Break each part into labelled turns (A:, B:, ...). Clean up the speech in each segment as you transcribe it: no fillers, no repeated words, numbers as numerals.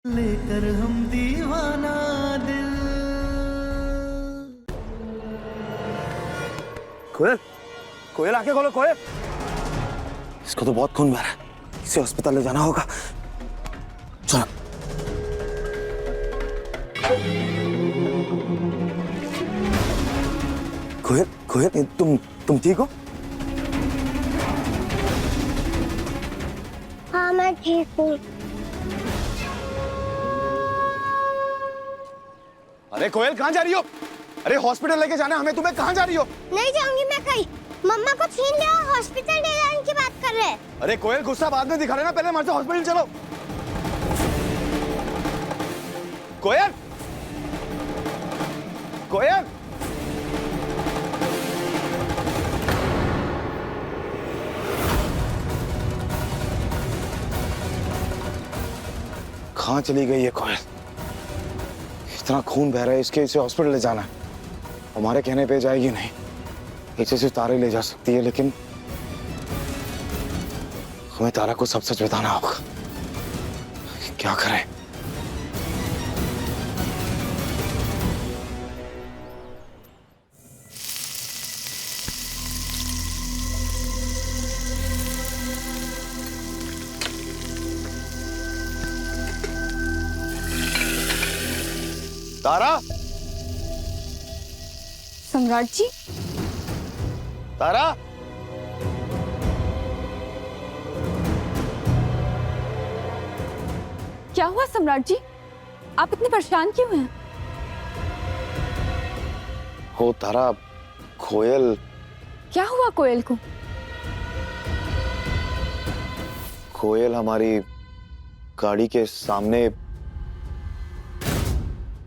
A: लेकर हम दीवाना दिल।
B: कोयल, कोयल आंखें खोलो कोयल। इसको तो बहुत खून बह रहा है, इसे अस्पताल ले जाना होगा। चलो। कोयल, कोयल, तुम ठीक हो?
C: हाँ मैं ठीक हूँ।
B: अरे कोयल कहाँ जा रही हो? अरे हॉस्पिटल लेके जाना हमें, तुम्हें कहाँ जा रही हो?
C: नहीं जाऊंगी मैं कहीं। मम्मा को छीन लिया, हॉस्पिटल ले जाने की बात कर रहे हैं।
B: अरे कोयल गुस्सा बाद में दिखा लेना, पहले हमारे साथ हॉस्पिटल चलो। कोयल, कोयल, कहाँ चली गई है कोयल? इतना खून बह रहा है इसके, इसे हॉस्पिटल ले जाना है। हमारे कहने पे जाएगी नहीं, इसे सिर्फ तारे ले जा सकती है, लेकिन हमें तारा को सब सच बताना होगा। क्या करें? तारा,
D: सम्राट जी,
B: तारा,
D: क्या हुआ सम्राट जी? आप इतने परेशान क्यों हैं?
B: हो तारा, कोयल।
D: क्या हुआ कोयल को?
B: कोयल हमारी गाड़ी के सामने।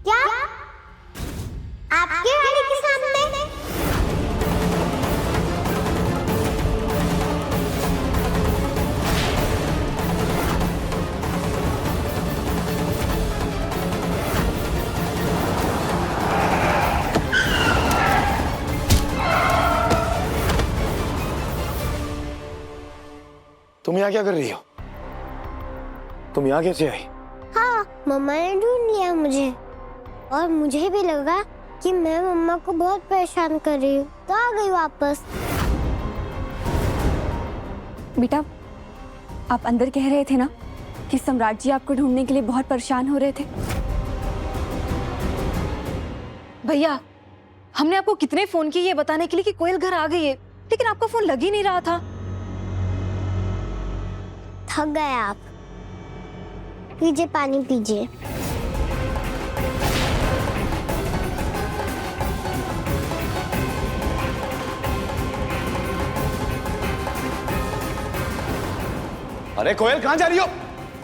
C: क्या? आपके गाड़ी के सामने?
B: तुम यहाँ क्या कर रही हो? तुम यहाँ कैसे आई?
C: हाँ मम्मा ने ढूंढ लिया मुझे, और मुझे भी लगा कि मैं मम्मा को बहुत परेशान कर रही हूँ, तो आ गई वापस।
D: बेटा, आप अंदर कह रहे थे ना कि सम्राट जी आपको ढूंढने के लिए बहुत परेशान हो रहे थे।
E: भैया, हमने आपको कितने फोन किए ये बताने के लिए कि कोयल घर आ गई है, लेकिन आपका फोन लग ही नहीं रहा था।
C: थक गए आप, पीजिए पानी पीजिए।
B: अरे कोयल कहाँ जा रही हो?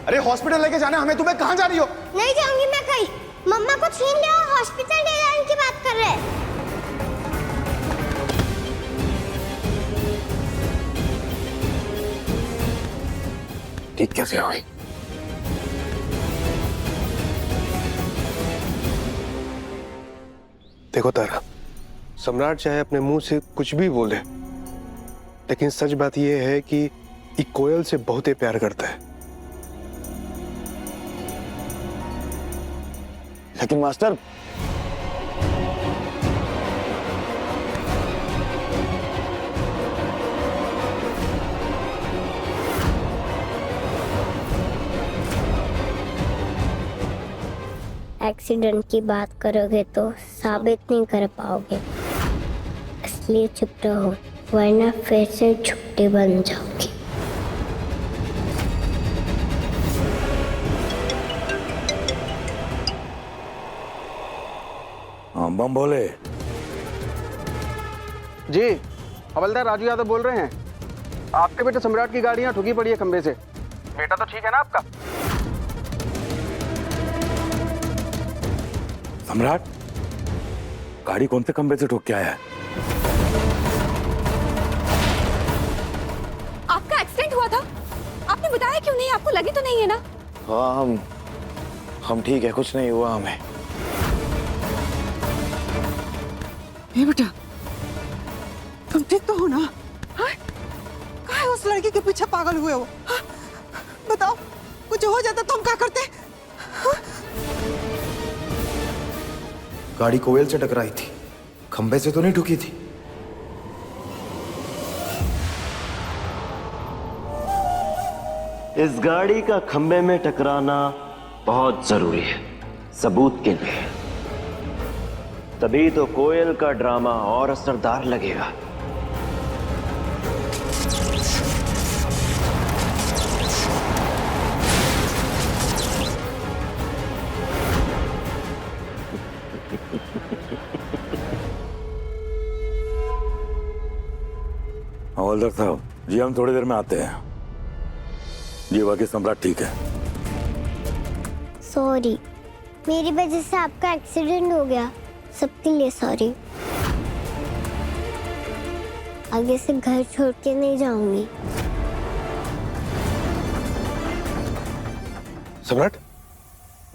B: अरे हॉस्पिटल लेके जाना हमें, तुम्हें कहाँ जा रही हो?
C: नहीं जाऊंगी मैं कहीं। मम्मा को छीन लिया, हॉस्पिटल ले जाने की बात कर रहे हैं।
B: ठीक कैसे हुई?
F: देखो तारा, सम्राट चाहे अपने मुंह से कुछ भी बोले, लेकिन सच बात यह है कि ये कोयल से बहुत ही प्यार करता है।
B: लेकिन मास्टर,
C: एक्सीडेंट की बात करोगे तो साबित नहीं कर पाओगे, इसलिए चुप रहो, वरना फिर से छुट्टी बन जाओगी।
B: हाँ बम बोले।
G: जी, हवलदार राजू यादव बोल रहे हैं। आपके बेटे सम्राट की गाड़ी यहाँ ठुकी पड़ी है खंबे से। बेटा तो ठीक है ना आपका?
B: सम्राट गाड़ी कौन से खंबे से ठोक के आया है?
D: आपका एक्सीडेंट हुआ था, आपने बताया क्यों नहीं? आपको लगी तो नहीं है ना?
B: हाँ हम ठीक है, कुछ नहीं हुआ हमें।
H: हे बेटा, तुम ठीक तो हो ना? हाँ? कहाँ है उस लड़की के पीछे पागल हुए हो? हाँ? बताओ, कुछ हो जाता तो हम क्या करते? हाँ?
B: गाड़ी कोयल से टकराई थी, खंबे से तो नहीं ठुकी थी।
I: इस गाड़ी का खंबे में टकराना बहुत जरूरी है सबूत के लिए, तभी तो कोयल का ड्रामा और असरदार लगेगा।
J: हवलदार साहब जी, हम थोड़ी देर में आते हैं। जी बाकी सम्राट ठीक है।
C: सॉरी, मेरी वजह से आपका एक्सीडेंट हो गया, सबके लिए सॉरी। आगे से घर छोड़ के नहीं जाऊंगी।
F: सम्राट,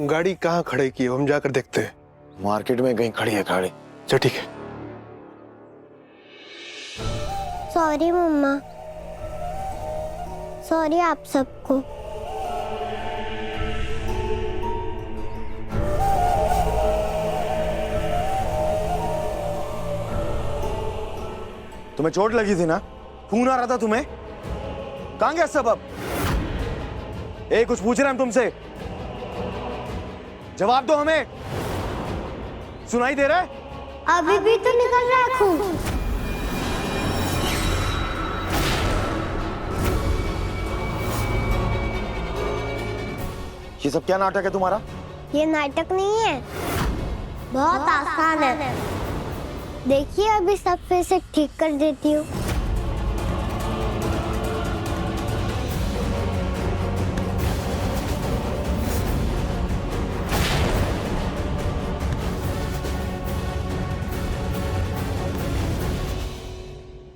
F: गाड़ी कहाँ खड़े की है? हम जाकर देखते हैं।
B: मार्केट में कहीं खड़ी है गाड़ी।
F: चल ठीक है।
C: सॉरी मम्मा, सॉरी आप सबको।
B: तुम्हें चोट लगी थी ना, खून आ रहा था तुम्हें, कहां गया सब? अब कुछ पूछ रहे हैं हम तुमसे, जवाब दो हमें। सुनाई दे रहा है?
C: अभी भी तो निकल रहा है खून।
B: ये सब क्या नाटक है तुम्हारा?
C: ये नाटक नहीं है, बहुत आसान है। देखिए अभी सब फिर से ठीक कर देती हूँ।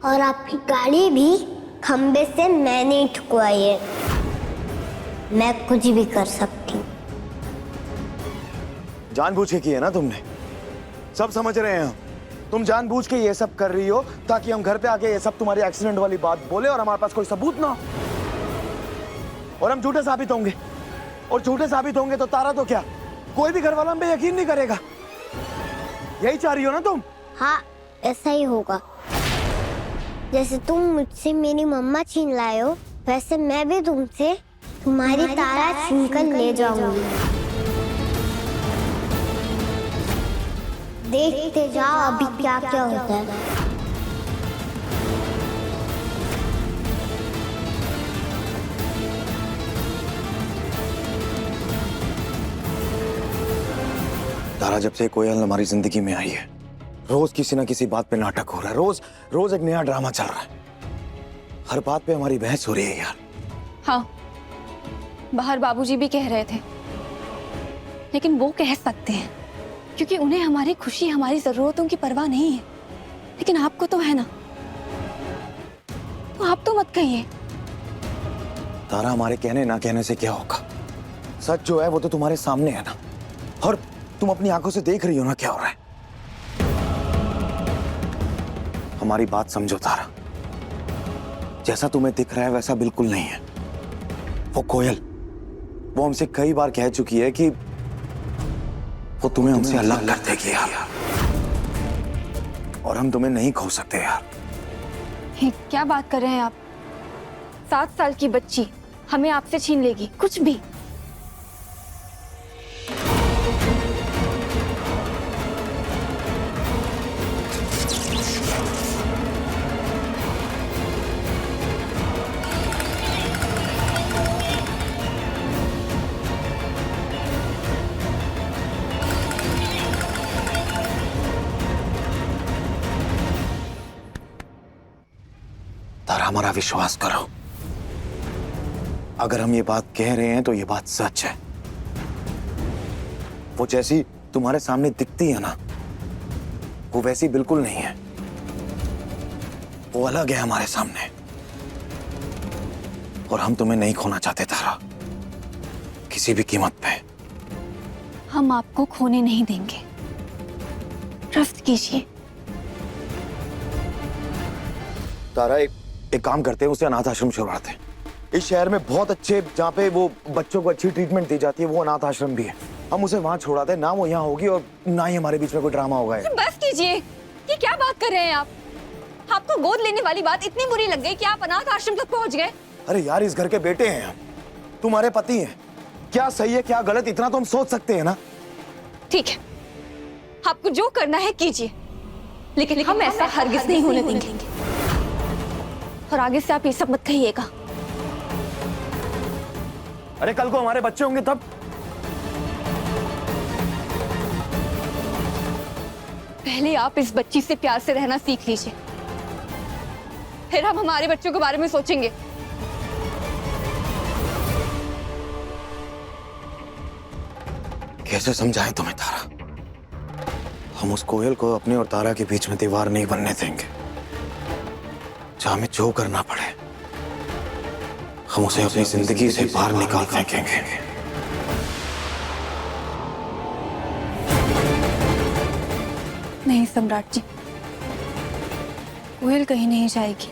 C: और आपकी गाड़ी भी खंबे से मैंने ही ठुकवाई है। मैं कुछ भी कर सकती हूँ।
B: जानबूझ के की है ना तुमने, सब समझ रहे हैं हम। तुम जानबूझ के ये सब कर रही हो ताकि हम घर पे आके ये सब तुम्हारी एक्सीडेंट वाली बात बोले और हमारे पास कोई सबूत ना हो, और हम झूठे साबित होंगे। और झूठे साबित होंगे तो तारा तो क्या, कोई भी घर वाला हम पे यकीन नहीं करेगा। यही चाह रही हो ना तुम?
C: हाँ, ऐसा ही होगा। जैसे तुम मुझसे मेरी मम्मा छीन लाए हो, वैसे मैं भी तुमसे तुम्हारी तारा छीन कर ले जाऊंगी। देखते जाओ अभी क्या क्या होता है।
B: तारा, जब से कोयल हमारी जिंदगी में आई है, रोज किसी ना किसी बात पे नाटक हो रहा है। रोज रोज एक नया ड्रामा चल रहा है। हर बात पे हमारी बहस हो रही है यार।
D: हाँ, बाहर बाबूजी भी कह रहे थे, लेकिन वो कह सकते हैं क्योंकि उन्हें हमारी खुशी, हमारी जरूरतों की परवाह नहीं है। लेकिन आपको तो है ना, तो आप तो मत कहिए।
B: तारा, हमारे कहने ना कहने से क्या होगा? सच जो है वो तो तुम्हारे सामने है ना, और तुम अपनी आंखों से देख रही हो ना क्या हो रहा है। हमारी बात समझो तारा, जैसा तुम्हें दिख रहा है वैसा बिल्कुल नहीं है। वो कोयल, वो हमसे कई बार कह चुकी है कि वो तुम्हें हमसे अलग कर देगी यार, और हम तुम्हें नहीं खो सकते यार।
D: ये क्या बात कर रहे हैं आप? 7 साल की बच्ची हमें आपसे छीन लेगी कुछ भी?
B: तारा, हमारा विश्वास करो, अगर हम ये बात कह रहे हैं तो ये बात सच है। वो जैसी तुम्हारे सामने दिखती है ना, वो वैसी बिल्कुल नहीं है। वो अलग है हमारे सामने, और हम तुम्हें नहीं खोना चाहते तारा, किसी भी कीमत पे।
D: हम आपको खोने नहीं देंगे, ट्रस्ट कीजिए।
B: तारा, एक काम करते हैं, उसे अनाथ आश्रम छुड़वाते हैं। इस शहर में बहुत अच्छे, जहाँ पे वो बच्चों को अच्छी ट्रीटमेंट दी जाती है, वो अनाथ आश्रम भी है। हम उसे वहां छोड़ा थे, ना वो यहाँ होगी और ना ही हमारे बीच में कोई ड्रामा होगा।
D: बस कीजिए, ये क्या बात कर रहे हैं आप? आपको गोद लेने वाली बात इतनी बुरी लग गई कि आप अनाथ आश्रम तक पहुंच गए?
B: अरे यार, इस घर के बेटे हैं हम, तुम्हारे पति हैं। क्या सही है क्या गलत इतना तो हम सोच सकते हैं ना।
D: ठीक है, आपको जो करना है कीजिए, लेकिन हम ऐसा हरगिज नहीं होने देंगे। और आगे से आप ये सब मत कहिएगा।
B: अरे कल को हमारे बच्चे होंगे तब?
D: पहले आप इस बच्ची से प्यार से रहना सीख लीजिए, फिर हम हमारे बच्चों के बारे में सोचेंगे।
B: कैसे समझाएं तुम्हें तारा? हम उस कोयल को अपने और तारा के बीच में दीवार नहीं बनने देंगे। चाहे हमें जो करना पड़े, हम उसे अपनी जिंदगी से बाहर निकाल फेंकेंगे।
D: नहीं सम्राट जी, कोयल कहीं नहीं जाएगी।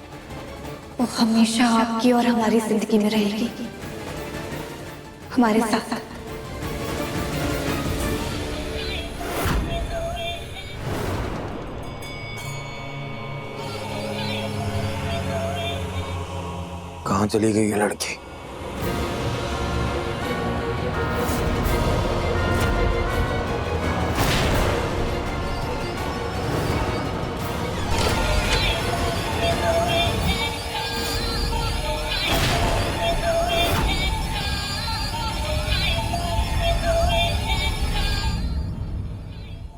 D: वो हमेशा आपकी और हमारी जिंदगी में रहेगी, हमारे साथ।
B: कहाँ चली गई ये लड़की?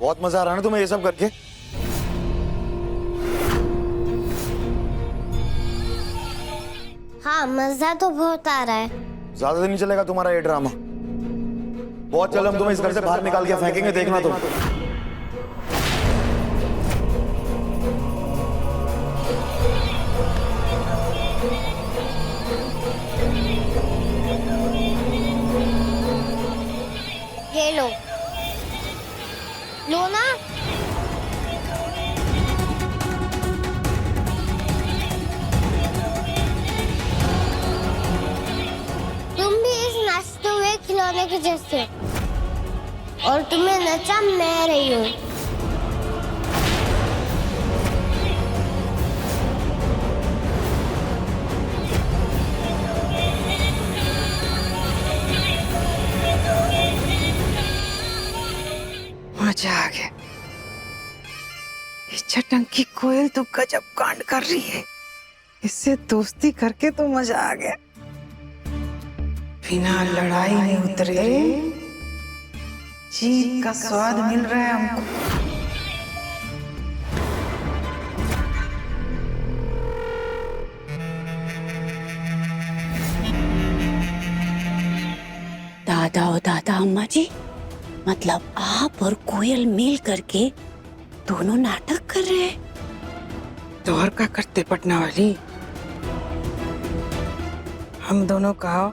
B: बहुत मजा आ रहा है ना तुम्हें ये सब करके?
C: हाँ, मजा तो बहुत आ रहा है।
B: ज्यादा दिन नहीं चलेगा तुम्हारा ये ड्रामा। बहुत जल्द हम तुम्हें इस घर से बाहर निकाल के फेंकेंगे, देखना तुम।
C: ये लो, लो ना। तुम भी इस नाचते हुए खिलौने के जैसे, और तुम्हें नचा मैं रही हूँ।
H: मजा आ गया। इस चटंकी कोयल तो गजब कांड कर रही है। इससे दोस्ती करके तो मजा आ गया। बिना लड़ाई में उतरे जीत का स्वाद मिल रहा है हमको।
K: दादा और दादा अम्मा जी, मतलब आप और कोयल मिल करके दोनों नाटक कर रहे हैं?
H: तो और क्या करते पटना वाली? हम दोनों का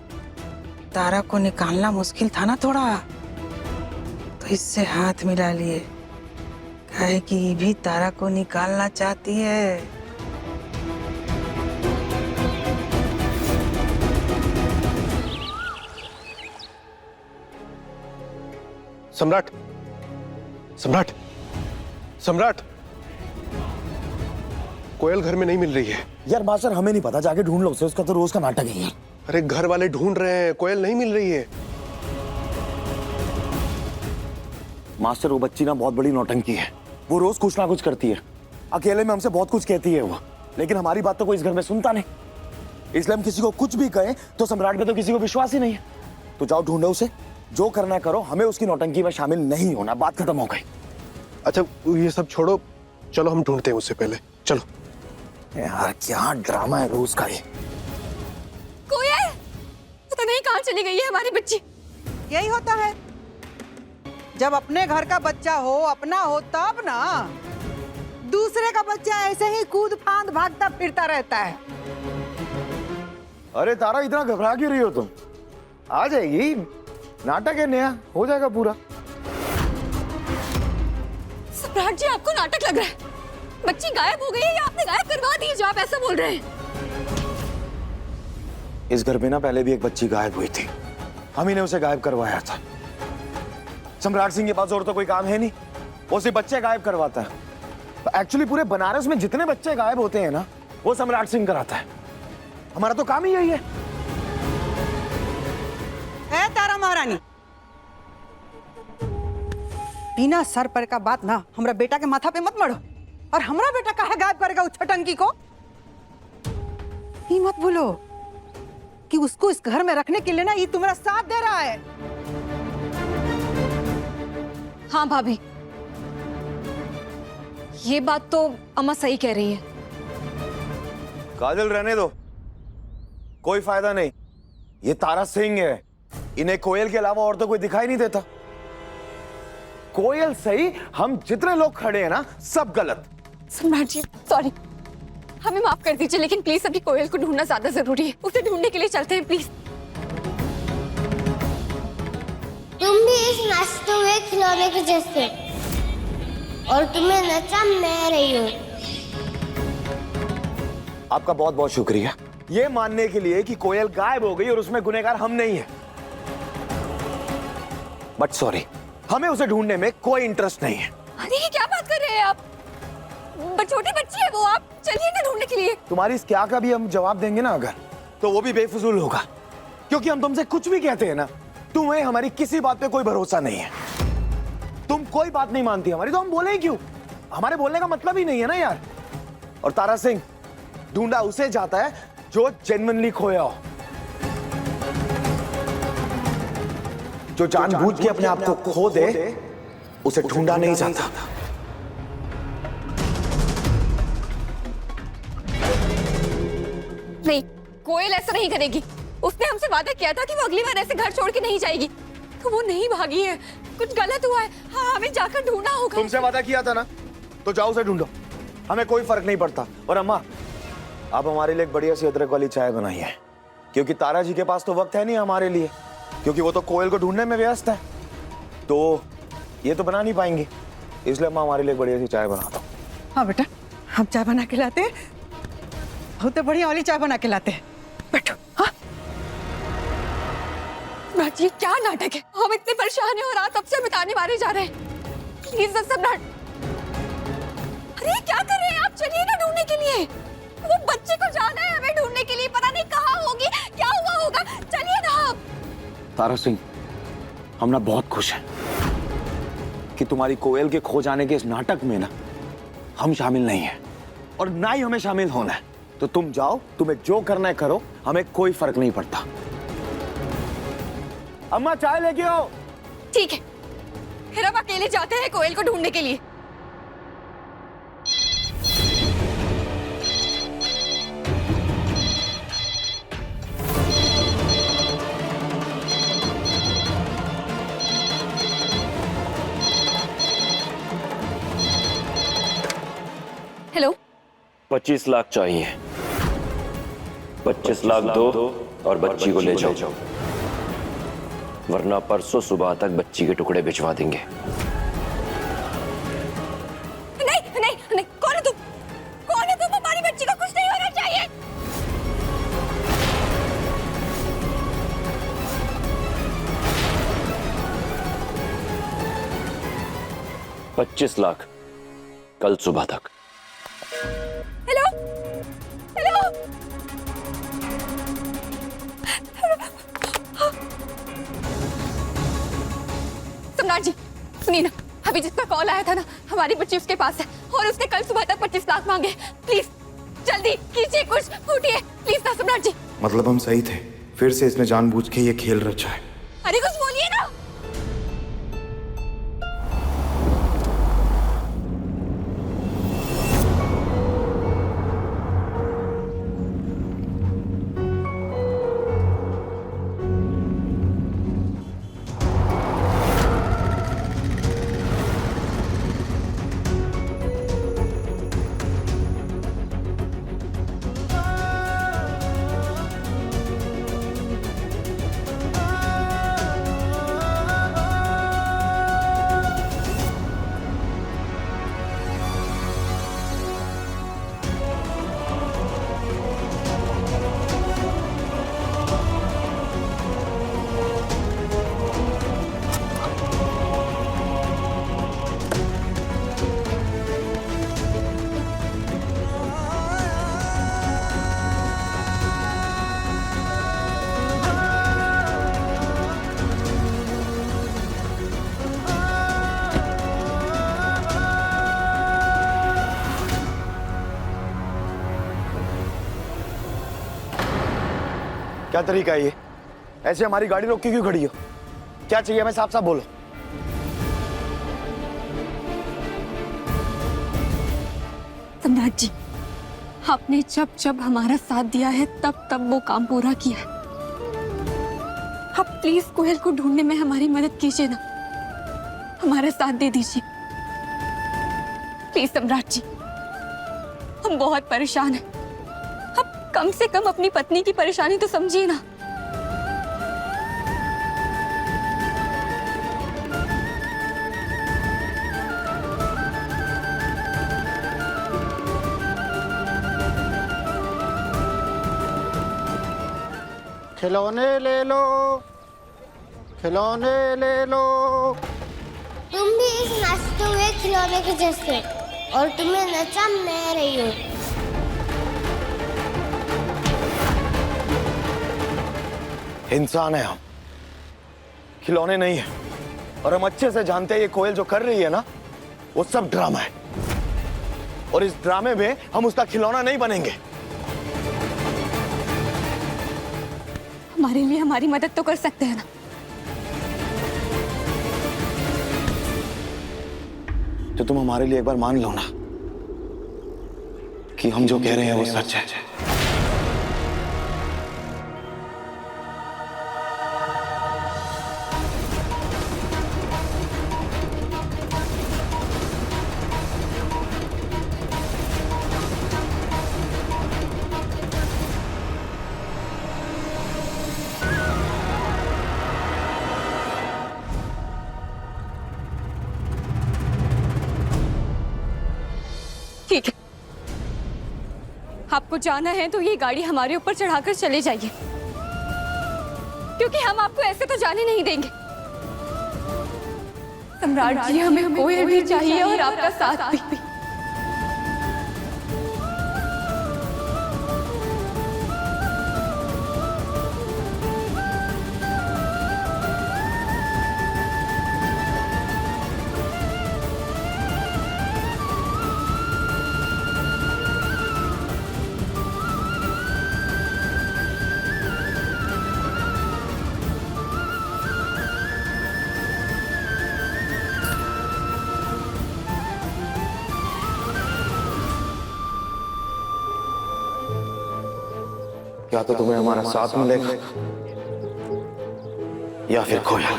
H: तारा को निकालना मुश्किल था ना थोड़ा, तो इससे हाथ मिला लिए। काहे कि ये भी तारा को निकालना चाहती है।
F: सम्राट, सम्राट, सम्राट, कोयल घर में नहीं मिल रही है।
B: यार मास्टर, हमें नहीं पता, जाके ढूंढ लो उसे, उसका तो रोज का नाटक है यार।
F: अरे घर वाले ढूंढ रहे हैं, कोयल नहीं मिल रही है।
B: मास्टर, वो बच्ची ना बहुत बड़ी नौटंकी है। वो रोज कुछ ना कुछ करती है, अकेले में हमसे बहुत कुछ कहती है वो, लेकिन हमारी बात तो कोई इस घर में सुनता नहीं। इसलिए हम किसी को कुछ भी कहें तो सम्राट पे तो किसी को विश्वास ही नहीं है। तो जाओ ढूंढो उसे, जो करना है करो, हमें उसकी नौटंकी में शामिल नहीं होना। बात खत्म हो गई।
F: अच्छा ये सब छोड़ो, चलो हम ढूंढते हैं उससे पहले। चलो
B: यार, क्या ड्रामा है रोज का ये।
D: कोयल, पता नहीं कहाँ चली गई है हमारी बच्ची।
H: यही होता है जब अपने घर का बच्चा हो, अपना हो, तब ना। दूसरे का बच्चा ऐसे ही कूद फांद भागता फिरता रहता है।
B: अरे तारा, इतना घबरा क्यों रही हो तुम? आ जाएगी, नाटक है नया, हो जाएगा पूरा।
D: सम्राट जी, आपको नाटक लग रहा है। बच्ची गायब हो गई है या आपने गायब करवा दी है जो आप ऐसा बोल रहे हैं?
B: इस घर में ना पहले भी एक बच्ची गायब हुई थी, हम ही ने उसे गायब करवाया था। सम्राट सिंह के पास और तो कोई काम है नहीं, वो सिर्फ बच्चे गायब करवाता है। एक्चुअली पूरे बनारस में जितने बच्चे गायब होते हैं ना, वो सम्राट सिंह कराता है। हमारा तो काम ही यही है।
H: तारा महारानी, बिना सर पर का बात ना हमरा बेटा के माथा पे मत मरो। और हमरा बेटा काहे गायब करेगा उस छटंकी को? ये मत भूलो कि उसको इस घर में रखने के लिए ना ये तुम्हारा साथ दे रहा है।
E: हाँ भाभी, ये बात तो अम्मा सही कह रही है।
B: काजल रहने दो, कोई फायदा नहीं। ये तारा सिंह है, इन्हें कोयल के अलावा और तो कोई दिखाई नहीं देता। कोयल सही, हम जितने लोग खड़े हैं ना, सब गलत।
D: सम्राट जी सॉरी, हमें माफ कर दीजिए, लेकिन प्लीज अभी कोयल को ढूंढना ज्यादा जरूरी है। उसे ढूंढने के लिए चलते हैं प्लीज।
C: तुम भी इस नाचते हुए खिलौने के जैसे, और तुम्हें नचा मैं रही हूँ।
B: आपका बहुत बहुत शुक्रिया ये मानने के लिए कि कोयल गायब हो गई और उसमें गुनहगार हम नहीं है। बट सॉरी, हमें उसे ढूंढने में कोई इंटरेस्ट नहीं है।
D: अरे ये क्या बात कर रहे हैं आप? छोटी बच्ची है वो, आप चलिए ना ढूंढने के लिए।
B: तुम्हारी इस क्या का भी हम जवाब देंगे ना अगर, तो वो भी बेफिजूल होगा, क्योंकि हम तुमसे कुछ भी कहते हैं ना, तुम्हें हमारी किसी बात पे कोई भरोसा नहीं है। तुम कोई बात नहीं मानती हमारी, तो हम बोले ही क्यों? हमारे बोलने का मतलब ही नहीं है ना यार। और तारा सिंह, ढूंढा उसे जाता है जो जेन्युइनली खोया हो, जो जानबूझ के अपने आप को खो दे, उसे ढूंढा नहीं जाता।
D: नहीं, कोयल ऐसा नहीं करेगी। उसने हमसे वादा किया था कि वो अगली बार ऐसे घर छोड़ के नहीं जाएगी, तो वो नहीं भागी है। कुछ गलत हुआ है। हाँ, हमें जाकर ढूंढना होगा।
B: तुमसे वादा किया था ना, तो जाओ उसे ढूंढो, हमें कोई फर्क नहीं पड़ता। और अम्मा, आप हमारे लिए एक बढ़िया सी अदरक वाली चाय बनाइए, क्योंकि तारा जी के पास तो वक्त है नहीं हमारे लिए, क्योंकि वो तो कोयल को ढूंढने में व्यस्त है, तो ये तो बना नहीं पाएंगे। इसलिए अम्मा हमारे लिए एक बढ़िया सी चाय बना दो।
H: हाँ बेटा, हम चाय बना के लाते हैं, बहुत बढ़िया वाली चाय बना के लाते हैं। बैठो। हाँ
D: सम्राट, ये क्या नाटक है? हम इतने परेशान हैं और आप सबसे बिताने मारे जा रहे हैं। प्लीज सम्राट। अरे क्या कर रहे हैं आप? चलिए ना ढूंढने के लिए। वो बच्चे को जाना है हमें ढूंढने के लिए, पता नहीं कहाँ होगी, क्या हुआ होगा। चलिए ना आप।
B: तारा सिंह, हम ना बहुत खुश हैं कि तुम्हारी कोयल के खो जाने के इस नाटक में ना हम शामिल नहीं हैं, और ना ही हमें शामिल होना है। तो तुम जाओ, तुम्हें जो करना है करो, हमें कोई फर्क नहीं पड़ता। अम्मा चाय लेके आओ।
D: ठीक है, फिर हम अकेले जाते हैं कोयल को ढूंढने के लिए। हेलो,
I: 25 लाख चाहिए। 25 लाख दो और बच्ची को ले जाओ, वरना परसों सुबह तक बच्ची के टुकड़े भिजवा देंगे।
D: नहीं नहीं नहीं, कौन है तुम? कौन है तुम? हमारी बच्ची को कुछ नहीं होना चाहिए।
I: 25 लाख कल सुबह तक।
D: हेलो हेलो, सम्राट जी सुनिए ना, अभी जिसका कॉल आया था ना, हमारी बच्ची उसके पास है और उसने कल सुबह तक 25 लाख मांगे। प्लीज जल्दी कीजिए कुछ, उठिए प्लीज ना सम्राट जी।
B: मतलब हम सही थे, फिर से इसने जानबूझ के ये खेल रचा है।
D: अरे कुछ बोलिए ना।
B: क्या तरीका है ये? ऐसे हमारी गाड़ी रोक के क्यों खड़ी हो? क्या चाहिए हमें? साफ साफ बोलो।
D: सम्राट जी, आपने जब जब हमारा साथ दिया है तब तब वो काम पूरा किया है। आप प्लीज कोयल को ढूंढने में हमारी मदद कीजिए ना, हमारा साथ दे दीजिए प्लीज सम्राट जी। हम बहुत परेशान हैं, आप कम से कम अपनी पत्नी की परेशानी तो समझिए ना।
G: खिलौने ले लो, खिलौने ले लो।
C: तुम भी इस नाचते हुए खिलौने के जैसे, और तुम्हें नचा मैं रही हूँ।
B: इंसान है हम, खिलौने नहीं है। और हम अच्छे से जानते हैं ये कोयल जो कर रही है ना, वो सब ड्रामा है। और इस ड्रामे में हम उसका खिलौना नहीं बनेंगे।
D: हमारे लिए हमारी मदद तो कर सकते हैं ना।
B: तो तुम हमारे लिए एक बार मान लो ना कि हम जो कह रहे हैं वो सच है।
D: ठीक है, आपको जाना है तो ये गाड़ी हमारे ऊपर चढ़ाकर चले जाइए, क्योंकि हम आपको ऐसे तो जाने नहीं देंगे। सम्राट जी, हमें कोयल भी चाहिए और आपका साथ भी।
B: या तो तुम्हें हमारा साथ मिलेगा या फिर खोया।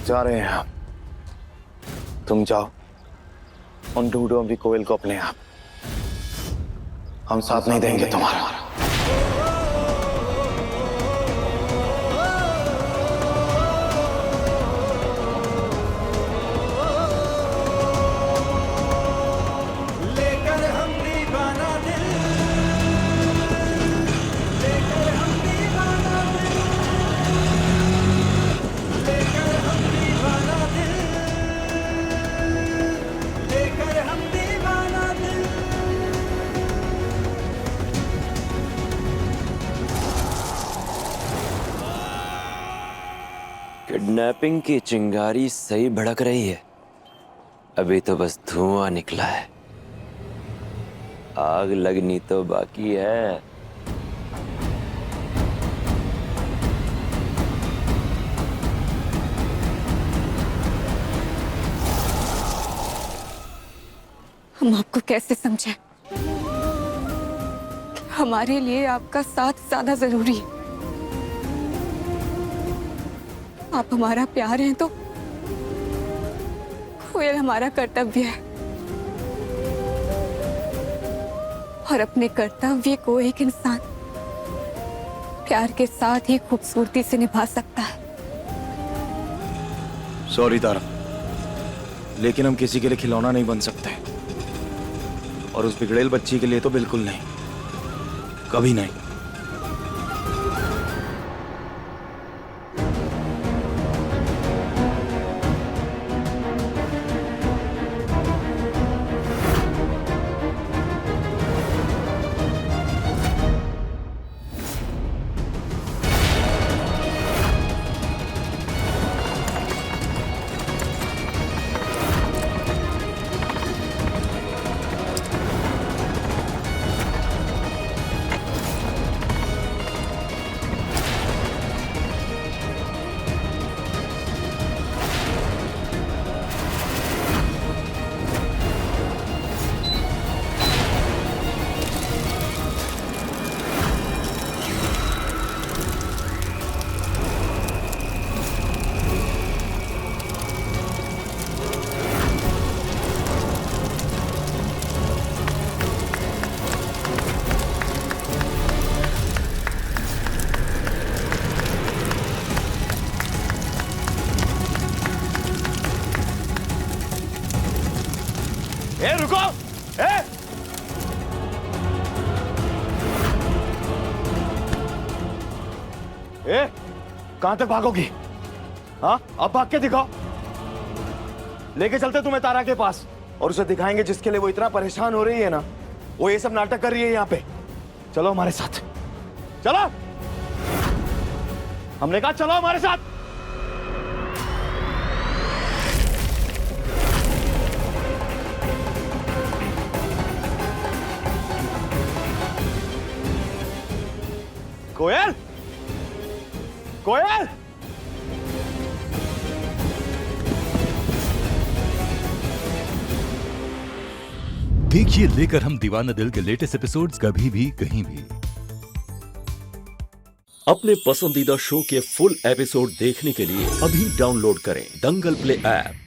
B: जा रहे हैं हम, तुम जाओ उन ढूंढो अभी कोयल को अपने आप। हम साथ नहीं देंगे तुम्हारा।
I: किडनैपिंग की चिंगारी सही भड़क रही है। अभी तो बस धुआं निकला है, आग लगनी तो बाकी है।
D: हम आपको कैसे समझाएं? हमारे लिए आपका साथ ज्यादा जरूरी है। आप हमारा प्यार हैं तो कोयल हमारा कर्तव्य है, और अपने कर्तव्य को एक इंसान प्यार के साथ ही खूबसूरती से निभा सकता है।
B: सॉरी तारा, लेकिन हम किसी के लिए खिलौना नहीं बन सकते, और उस बिगड़ेल बच्ची के लिए तो बिल्कुल नहीं, कभी नहीं। ए रुको, ए ए कहां तक भागोगी? हाँ, अब भाग के दिखाओ। लेके चलते तुम्हें तारा के पास और उसे दिखाएंगे जिसके लिए वो इतना परेशान हो रही है ना, वो ये सब नाटक कर रही है यहाँ पे। चलो हमारे साथ, चलो। हमने कहा चलो हमारे साथ। कोयल, कोयल,
L: देखिए लेकर हम दीवाना दिल के लेटेस्ट एपिसोड्स कभी भी कहीं भी।
M: अपने पसंदीदा शो के फुल एपिसोड देखने के लिए अभी डाउनलोड करें दंगल प्ले ऐप।